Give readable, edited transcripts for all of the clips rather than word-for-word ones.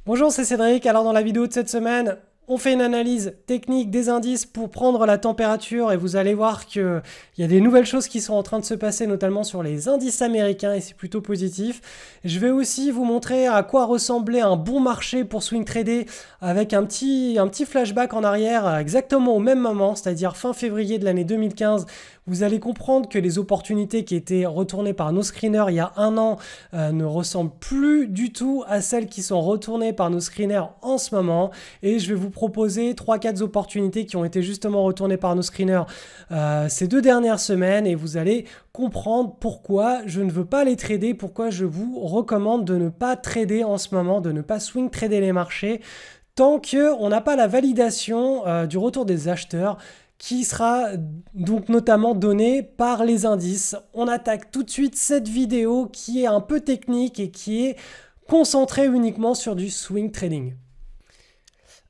Bonjour, c'est Cédric. Alors dans la vidéo de cette semaine, on fait une analyse technique des indices pour prendre la température et vous allez voir qu'il y a des nouvelles choses qui sont en train de se passer, notamment sur les indices américains et c'est plutôt positif. Je vais aussi vous montrer à quoi ressemblait un bon marché pour swing trader avec un petit flashback en arrière exactement au même moment, c'est-à-dire fin février de l'année 2015. Vous allez comprendre que les opportunités qui étaient retournées par nos screeners il y a un an ne ressemblent plus du tout à celles qui sont retournées par nos screeners en ce moment. Et je vais vous proposer 3-4 opportunités qui ont été justement retournées par nos screeners ces 2 dernières semaines. Et vous allez comprendre pourquoi je ne veux pas les trader, pourquoi je vous recommande de ne pas trader en ce moment, de ne pas swing trader les marchés, tant qu'on n'a pas la validation du retour des acheteurs, qui sera donc notamment donné par les indices. On attaque tout de suite cette vidéo qui est un peu technique et qui est concentrée uniquement sur du swing trading.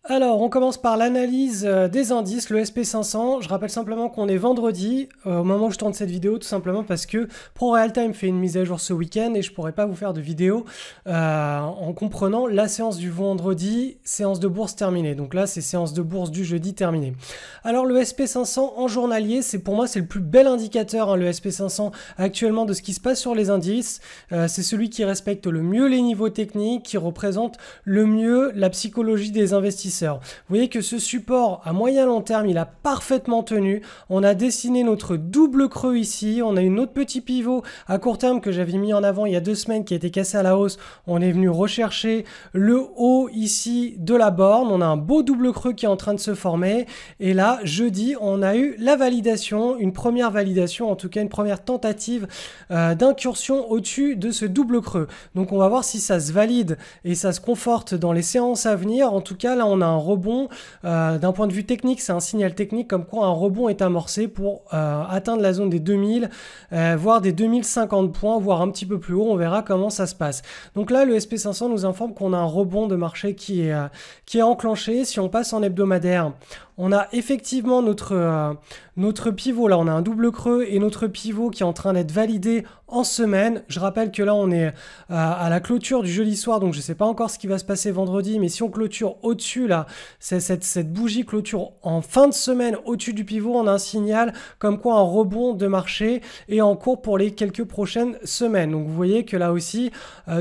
Alors, on commence par l'analyse des indices, le SP500. Je rappelle simplement qu'on est vendredi, au moment où je tourne cette vidéo, tout simplement parce que ProRealTime fait une mise à jour ce week-end et je ne pourrais pas vous faire de vidéo en comprenant la séance du vendredi, séance de bourse terminée. Donc là, c'est séance de bourse du jeudi terminée. Alors, le SP500 en journalier, pour moi, c'est le plus bel indicateur, hein, le SP500 actuellement, de ce qui se passe sur les indices. C'est celui qui respecte le mieux les niveaux techniques, qui représente le mieux la psychologie des investisseurs. Vous voyez que ce support à moyen long terme, il a parfaitement tenu. On a dessiné notre double creux ici. On a une autre petit pivot à court terme que j'avais mis en avant il y a 2 semaines qui a été cassé à la hausse. On est venu rechercher le haut ici de la borne. On a un beau double creux qui est en train de se former. Et là, jeudi, on a eu la validation, une première validation, en tout cas une première tentative d'incursion au-dessus de ce double creux. Donc on va voir si ça se valide et ça se conforte dans les séances à venir. En tout cas, là, on a un rebond. D'un point de vue technique, c'est un signal technique comme quoi un rebond est amorcé pour atteindre la zone des 2000, voire des 2050 points, voire un petit peu plus haut. On verra comment ça se passe. Donc là, le SP500 nous informe qu'on a un rebond de marché qui est enclenché. Si on passe en hebdomadaire, on a effectivement notre pivot, là on a un double creux et notre pivot qui est en train d'être validé en semaine. Je rappelle que là on est à la clôture du jeudi soir, donc je ne sais pas encore ce qui va se passer vendredi, mais si on clôture au-dessus là, cette bougie clôture en fin de semaine au-dessus du pivot, on a un signal comme quoi un rebond de marché est en cours pour les quelques prochaines semaines. Donc vous voyez que là aussi,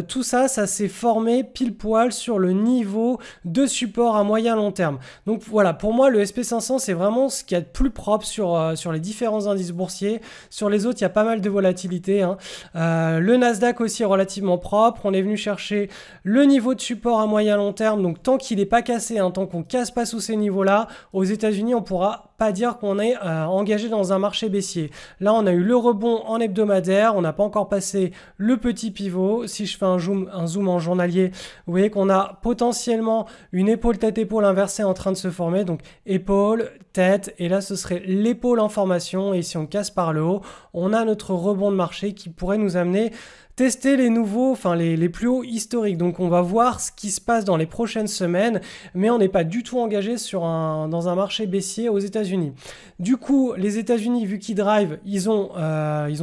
tout ça s'est formé pile poil sur le niveau de support à moyen long terme. Donc voilà, pour moi le SP500 c'est vraiment ce qu'il y a de plus propre sur les différents indices boursiers. Sur les autres il y a pas mal de volatilité, hein. Le Nasdaq aussi est relativement propre. On est venu chercher le niveau de support à moyen long terme, donc tant qu'il n'est pas cassé, hein, tant qu'on casse pas sous ces niveaux là, aux États-Unis on pourra pas dire qu'on est engagé dans un marché baissier. Là on a eu le rebond en hebdomadaire, on n'a pas encore passé le petit pivot. Si je fais un zoom en journalier, vous voyez qu'on a potentiellement une épaule tête-épaule inversée en train de se former, donc épaule, tête, et là ce serait l'épaule en formation, et si on casse par le haut, on a notre rebond de marché qui pourrait nous amener tester les nouveaux, enfin les plus hauts historiques. Donc on va voir ce qui se passe dans les prochaines semaines, mais on n'est pas du tout engagé dans un marché baissier aux États-Unis. Du coup, les États-Unis, vu qu'ils drive, ils ont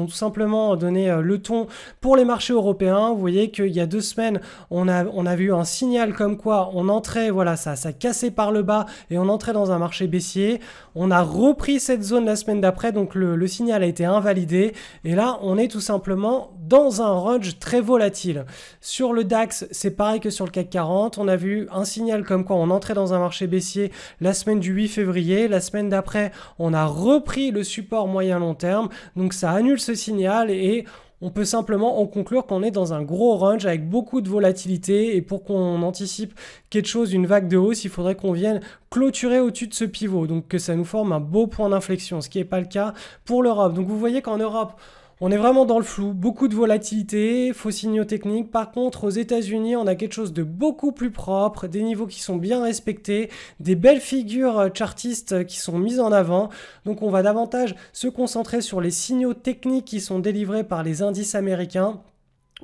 tout simplement donné le ton pour les marchés européens. Vous voyez qu'il y a 2 semaines, on avait eu un signal comme quoi on entrait, voilà, ça cassait par le bas et on entrait dans un marché baissier. On a repris cette zone la semaine d'après, donc le signal a été invalidé. Et là, on est tout simplement dans un range très volatile. Sur le DAX, c'est pareil que sur le CAC 40. On a vu un signal comme quoi on entrait dans un marché baissier la semaine du 8 février. La semaine d'après, on a repris le support moyen long terme. Donc ça annule ce signal et on peut simplement en conclure qu'on est dans un gros range avec beaucoup de volatilité, et pour qu'on anticipe quelque chose, une vague de hausse, il faudrait qu'on vienne clôturer au-dessus de ce pivot, donc que ça nous forme un beau point d'inflexion, ce qui n'est pas le cas pour l'Europe. Donc vous voyez qu'en Europe, on est vraiment dans le flou, beaucoup de volatilité, faux signaux techniques. Par contre, aux États-Unis, on a quelque chose de beaucoup plus propre, des niveaux qui sont bien respectés, des belles figures chartistes qui sont mises en avant. Donc on va davantage se concentrer sur les signaux techniques qui sont délivrés par les indices américains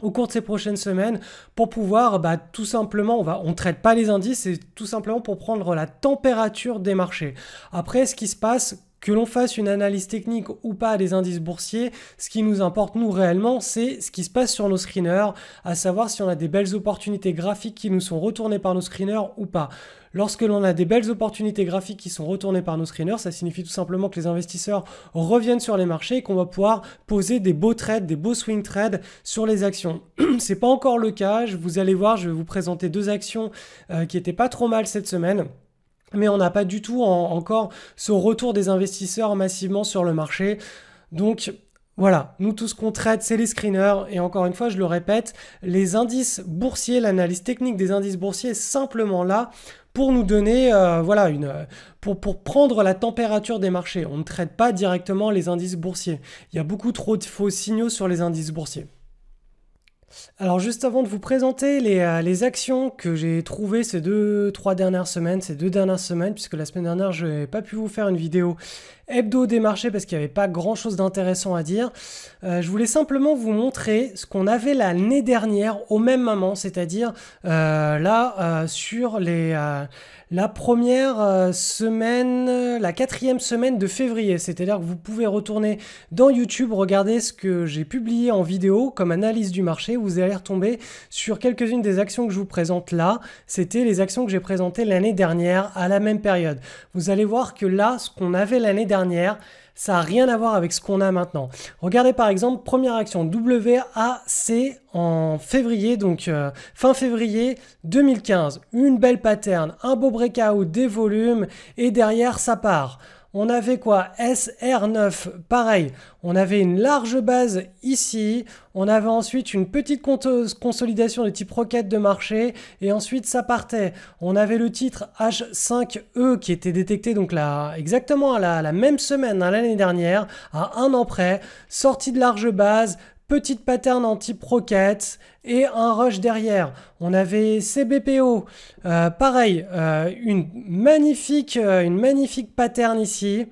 au cours de ces prochaines semaines pour pouvoir tout simplement, on traite pas les indices, c'est tout simplement pour prendre la température des marchés. Après, ce qui se passe Que l'on fasse une analyse technique ou pas des indices boursiers, ce qui nous importe nous réellement, c'est ce qui se passe sur nos screeners, à savoir si on a des belles opportunités graphiques qui nous sont retournées par nos screeners ou pas. Lorsque l'on a des belles opportunités graphiques qui sont retournées par nos screeners, ça signifie tout simplement que les investisseurs reviennent sur les marchés et qu'on va pouvoir poser des beaux trades, des beaux swing trades sur les actions. C'est pas encore le cas, vous allez voir, je vais vous présenter deux actions qui étaient pas trop mal cette semaine. Mais on n'a pas du tout encore ce retour des investisseurs massivement sur le marché. Donc voilà, nous tout ce qu'on traite, c'est les screeners. Et encore une fois, je le répète, les indices boursiers, l'analyse technique des indices boursiers est simplement là pour nous donner, pour prendre la température des marchés. On ne traite pas directement les indices boursiers. Il y a beaucoup trop de faux signaux sur les indices boursiers. Alors juste avant de vous présenter les actions que j'ai trouvées ces deux dernières semaines, puisque la semaine dernière je n'ai pas pu vous faire une vidéo hebdo des marchés parce qu'il n'y avait pas grand chose d'intéressant à dire. Je voulais simplement vous montrer ce qu'on avait l'année dernière au même moment, c'est-à-dire sur la première semaine, la 4e semaine de février. C'est-à-dire que vous pouvez retourner dans YouTube, regarder ce que j'ai publié en vidéo comme analyse du marché. Vous allez retomber sur quelques-unes des actions que je vous présente là. C'était les actions que j'ai présentées l'année dernière à la même période. Vous allez voir que là, ce qu'on avait l'année dernière, ça n'a rien à voir avec ce qu'on a maintenant. Regardez par exemple, première action, WAC en février, donc fin février 2015. Une belle pattern, un beau breakout, des volumes et derrière ça part. On avait quoi? SR9, pareil, on avait une large base ici, on avait ensuite une petite consolidation de type roquette de marché et ensuite ça partait. On avait le titre H5E qui était détecté donc là, exactement à la même semaine l'année dernière, à un an près, sortie de large base, petite pattern en type roquette et un rush derrière. On avait CBPO, pareil, une magnifique pattern ici.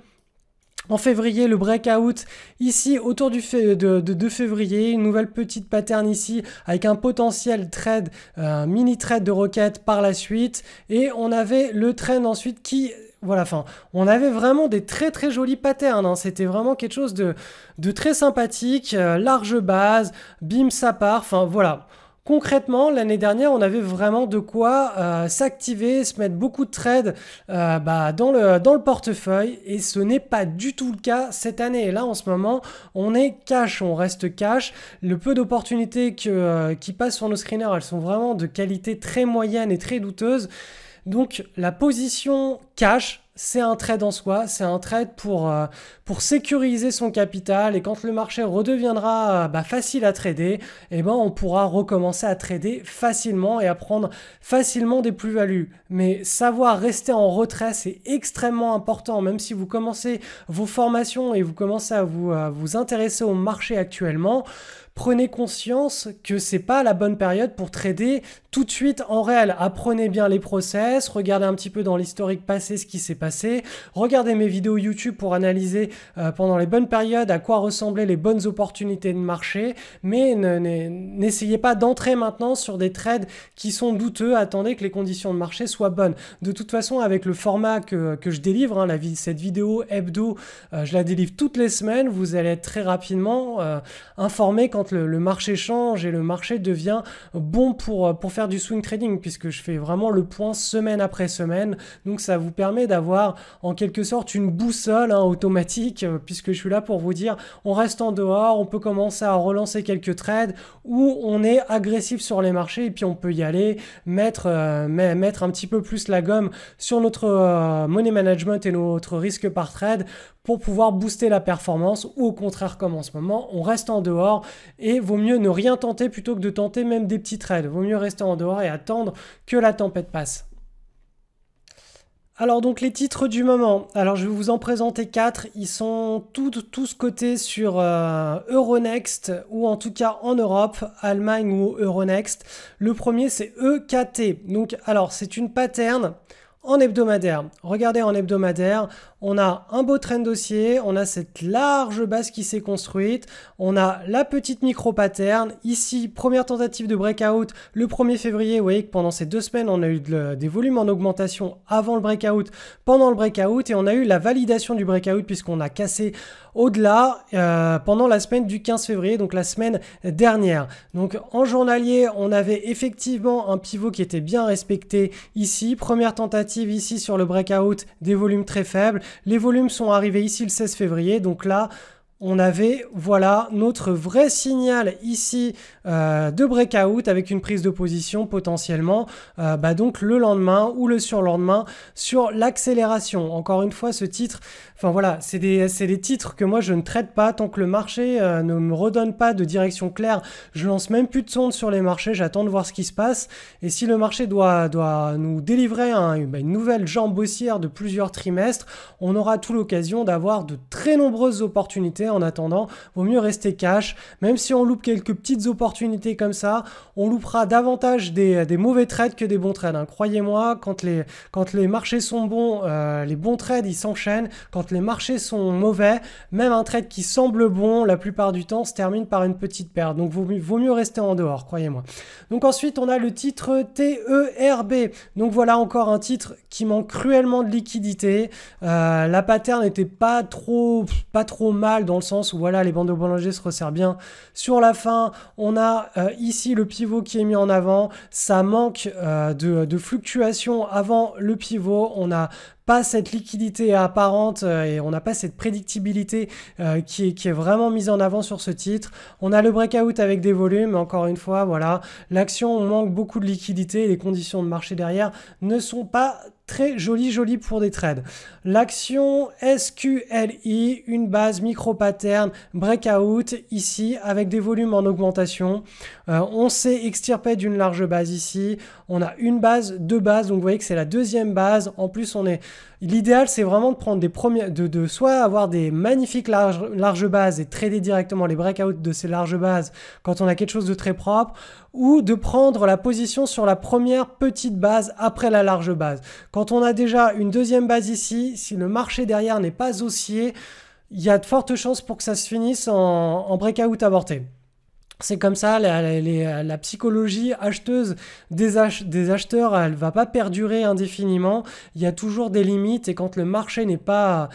En février, le breakout ici autour de février, une nouvelle petite pattern ici avec un potentiel trade, mini trade de roquette par la suite. Et on avait le trend ensuite qui... Voilà, enfin, on avait vraiment des très très jolis patterns, hein. C'était vraiment quelque chose de très sympathique, large base, bim ça part, enfin voilà. Concrètement, l'année dernière, on avait vraiment de quoi s'activer, se mettre beaucoup de trades dans le portefeuille et ce n'est pas du tout le cas cette année. Et là, en ce moment, on est cash, on reste cash. Le peu d'opportunités qui passent sur nos screeners, elles sont vraiment de qualité très moyenne et très douteuse. Donc la position cash, c'est un trade en soi, c'est un trade pour sécuriser son capital et quand le marché redeviendra facile à trader, on pourra recommencer à trader facilement et à prendre facilement des plus-values. Mais savoir rester en retrait, c'est extrêmement important, même si vous commencez vos formations et vous commencez à vous intéresser au marché actuellement. Prenez conscience que c'est pas la bonne période pour trader tout de suite en réel. Apprenez bien les process, regardez un petit peu dans l'historique passé ce qui s'est passé, regardez mes vidéos YouTube pour analyser pendant les bonnes périodes à quoi ressemblaient les bonnes opportunités de marché, mais n'essayez pas d'entrer maintenant sur des trades qui sont douteux, attendez que les conditions de marché soient bonnes. De toute façon, avec le format que je délivre, hein, cette vidéo hebdo, je la délivre toutes les semaines, vous allez être très rapidement informé quand le marché change et le marché devient bon pour faire du swing trading, puisque je fais vraiment le point semaine après semaine. Donc ça vous permet d'avoir en quelque sorte une boussole automatique, puisque je suis là pour vous dire on reste en dehors, on peut commencer à relancer quelques trades ou on est agressif sur les marchés et puis on peut y aller, mettre un petit peu plus la gomme sur notre money management et notre risque par trade pour pouvoir booster la performance, ou au contraire comme en ce moment, on reste en dehors et vaut mieux ne rien tenter plutôt que de tenter même des petits trades. Vaut mieux rester en dehors et attendre que la tempête passe. Alors donc les titres du moment, alors je vais vous en présenter 4, ils sont tous cotés sur Euronext ou en tout cas en Europe, Allemagne ou Euronext. Le premier c'est EKT, donc alors c'est une pattern en hebdomadaire. Regardez en hebdomadaire, on a un beau trend haussier, on a cette large base qui s'est construite, on a la petite micro-pattern. Ici, première tentative de breakout le 1er février. Vous voyez que pendant ces 2 semaines, on a eu des volumes en augmentation avant le breakout, pendant le breakout, et on a eu la validation du breakout puisqu'on a cassé au-delà pendant la semaine du 15 février, donc la semaine dernière. Donc en journalier, on avait effectivement un pivot qui était bien respecté ici. Première tentative ici sur le breakout, des volumes très faibles. Les volumes sont arrivés ici le 16 février, donc là, on avait, voilà, notre vrai signal ici de breakout avec une prise de position potentiellement donc le lendemain ou le surlendemain sur l'accélération. Encore une fois, ce titre, enfin voilà, c'est des titres que moi je ne traite pas tant que le marché ne me redonne pas de direction claire. Je lance même plus de sonde sur les marchés, j'attends de voir ce qui se passe. Et si le marché doit nous délivrer une nouvelle jambe haussière de plusieurs trimestres, on aura tout l'occasion d'avoir de très nombreuses opportunités. En attendant, vaut mieux rester cash. Même si on loupe quelques petites opportunités comme ça, on loupera davantage des mauvais trades que des bons trades, hein. Croyez-moi, quand les marchés sont bons, les bons trades ils s'enchaînent. Quand les marchés sont mauvais, même un trade qui semble bon, la plupart du temps se termine par une petite perte. Donc vaut mieux rester en dehors, croyez-moi. Donc ensuite on a le titre TERB. Donc voilà encore un titre qui manque cruellement de liquidité. La pattern n'était pas trop mal dans le sens où voilà, les bandeaux boulangers se resserrent bien sur la fin. On a ici le pivot qui est mis en avant. Ça manque de fluctuation avant le pivot. On n'a pas cette liquidité apparente et on n'a pas cette prédictibilité qui est vraiment mise en avant sur ce titre. On a le breakout avec des volumes, encore une fois, voilà, l'action manque beaucoup de liquidité et les conditions de marché derrière ne sont pas très joli pour des trades. L'action SQLI, une base micro-pattern, breakout ici avec des volumes en augmentation. On s'est extirpé d'une large base ici. On a une base, 2 bases, donc vous voyez que c'est la deuxième base. En plus, l'idéal, c'est vraiment de prendre des premières, de soit avoir des magnifiques larges bases et trader directement les breakouts de ces larges bases quand on a quelque chose de très propre, ou de prendre la position sur la première petite base après la large base. Quand on a déjà une deuxième base ici, si le marché derrière n'est pas haussier, il y a de fortes chances pour que ça se finisse en breakout avorté. C'est comme ça, la psychologie acheteuse des acheteurs, elle ne va pas perdurer indéfiniment. Il y a toujours des limites et quand le marché n'est pas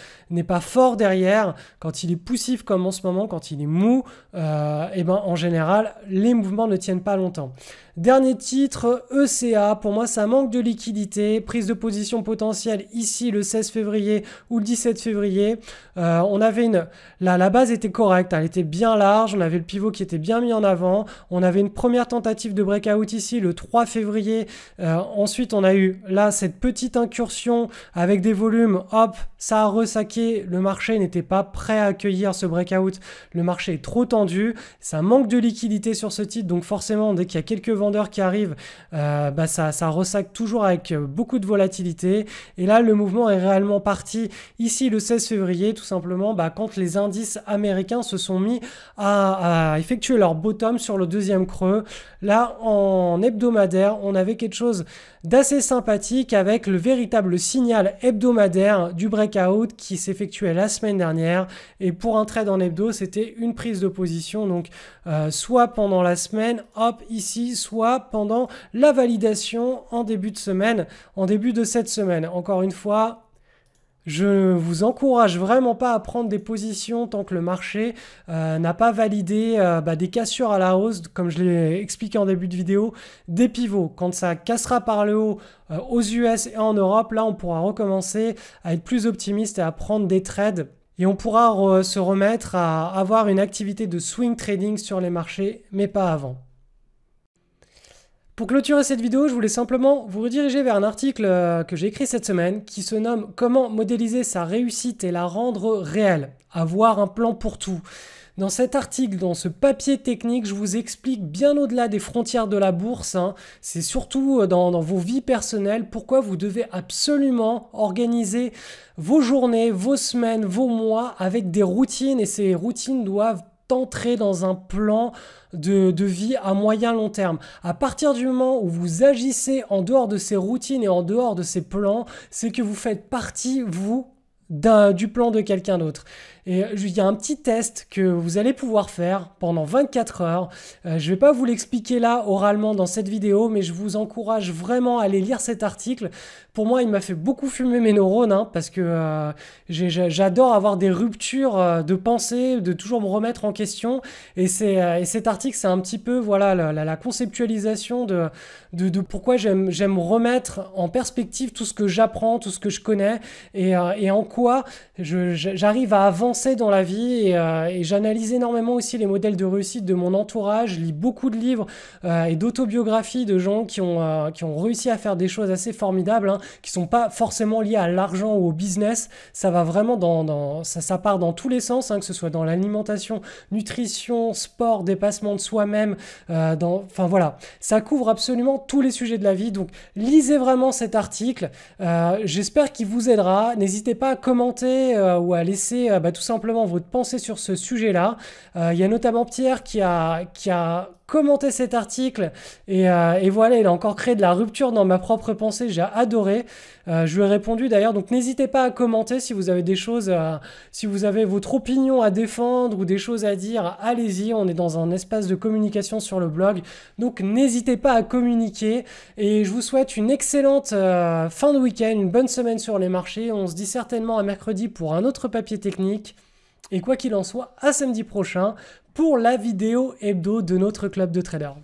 fort derrière, quand il est poussif comme en ce moment, quand il est mou, en général, les mouvements ne tiennent pas longtemps. Dernier titre, ECA. Pour moi, ça manque de liquidité. Prise de position potentielle ici le 16 février ou le 17 février. On avait la base était correcte, elle était bien large. On avait le pivot qui était bien mis en avant. On avait une première tentative de breakout ici le 3 février. Ensuite, on a eu là cette petite incursion avec des volumes. Hop, ça a ressaqué. Le marché n'était pas prêt à accueillir ce breakout. Le marché est trop tendu. Ça manque de liquidité sur ce titre. Donc forcément, dès qu'il y a quelques vendeurs qui arrivent, ça ressaque toujours avec beaucoup de volatilité. Et là, le mouvement est réellement parti ici le 16 février, tout simplement quand les indices américains se sont mis à effectuer leur bottom sur le deuxième creux. Là, en hebdomadaire, on avait quelque chose d'assez sympathique avec le véritable signal hebdomadaire du breakout qui s'effectuait la semaine dernière. Et pour un trade en hebdo, c'était une prise de position, donc soit pendant la semaine, hop, ici, soit pendant la validation en début de semaine, en début de cette semaine. Encore une fois, je vous encourage vraiment pas à prendre des positions tant que le marché n'a pas validé des cassures à la hausse, comme je l'ai expliqué en début de vidéo, des pivots. Quand ça cassera par le haut aux US et en Europe, là on pourra recommencer à être plus optimiste et à prendre des trades. Et on pourra se remettre à avoir une activité de swing trading sur les marchés, mais pas avant. Pour clôturer cette vidéo, je voulais simplement vous rediriger vers un article que j'ai écrit cette semaine qui se nomme « Comment modéliser sa réussite et la rendre réelle ». Avoir un plan pour tout. Dans cet article, dans ce papier technique, je vous explique bien au-delà des frontières de la bourse, c'est surtout dans vos vies personnelles, pourquoi vous devez absolument organiser vos journées, vos semaines, vos mois avec des routines, et ces routines doivent entrer dans un plan de vie à moyen long terme. À partir du moment où vous agissez en dehors de ces routines et en dehors de ces plans, c'est que vous faites partie, vous, du plan de quelqu'un d'autre. Et il y a un petit test que vous allez pouvoir faire pendant 24 heures. Je ne vais pas vous l'expliquer là oralement dans cette vidéo, mais je vous encourage vraiment à aller lire cet article. Pour moi, il m'a fait beaucoup fumer mes neurones, hein, parce que j'adore avoir des ruptures de pensée, de toujours me remettre en question. Et cet article, c'est un petit peu voilà, la conceptualisation de pourquoi j'aime remettre en perspective tout ce que j'apprends, tout ce que je connais, et en quoi j'arrive à avancer dans la vie et j'analyse énormément aussi les modèles de réussite de mon entourage. Je lis beaucoup de livres et d'autobiographies de gens qui ont réussi à faire des choses assez formidables, hein, qui sont pas forcément liées à l'argent ou au business. Ça va vraiment ça part dans tous les sens, hein, que ce soit dans l'alimentation, nutrition, sport, dépassement de soi-même, enfin voilà, ça couvre absolument tous les sujets de la vie. Donc lisez vraiment cet article. J'espère qu'il vous aidera. N'hésitez pas à commenter ou à laisser tout simplement votre pensée sur ce sujet-là. Il y a notamment Pierre qui a commenté cet article et voilà, il a encore créé de la rupture dans ma propre pensée. J'ai adoré. Je lui ai répondu d'ailleurs, donc n'hésitez pas à commenter si vous avez des choses, si vous avez votre opinion à défendre ou des choses à dire, allez-y. On est dans un espace de communication sur le blog, donc n'hésitez pas à communiquer et je vous souhaite une excellente fin de week-end, une bonne semaine sur les marchés. On se dit certainement à mercredi pour un autre papier technique et quoi qu'il en soit, à samedi prochain pour la vidéo hebdo de notre club de traders.